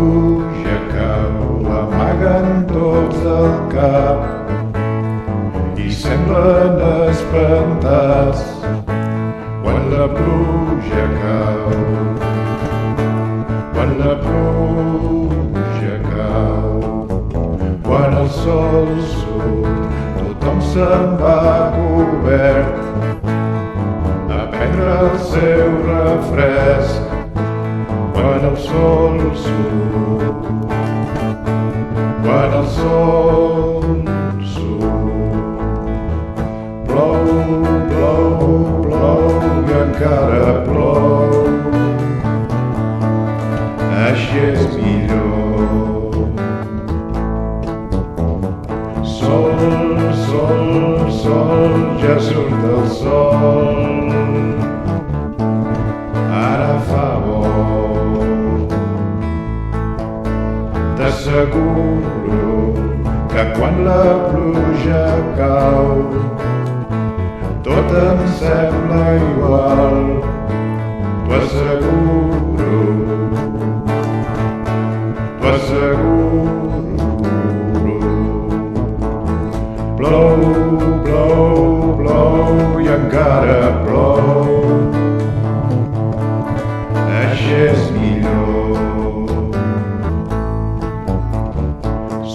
pluja cau, l'amaguen tots del cap i semblen espantats quan la pluja cau. Quan la pluja cau, quan el sol surt, tothom se'n va cobert a prendre el seu refresc. Quan el sol surt, quan el sol surt, plou, plou, plou i encara plou. Així és millor. Sol, sol, sol, ja surt el sol. Ara fa bo. T'asseguro que quan la pluja cau tot em sembla igual. T'ho asseguro. T'asseguro. Plou, plou, plou i encara plou. Així és millor.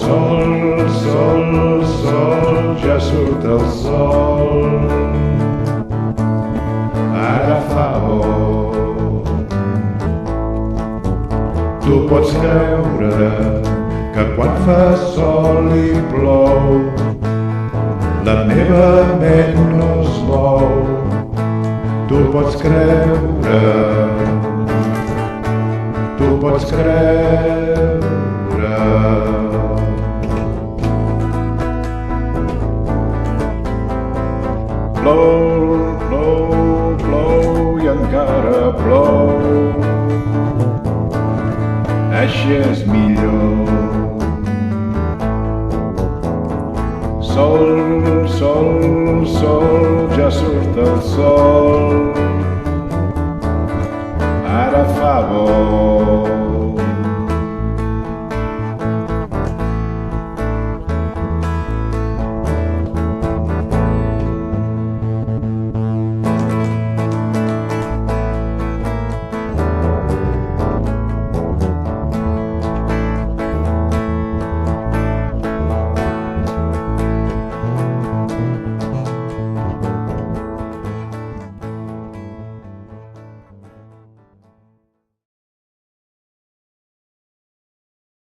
Sol, sol, sol, ja surt el sol. Ara fa bo. Tu pots creure que quan fa sol i plou la meva ment no es mou. Tu pots creure, tu pots creure. Plou, plou, plou i encara plou. Així és millor. Sol, sol, sol, ja surt el sol. Ara fa bo.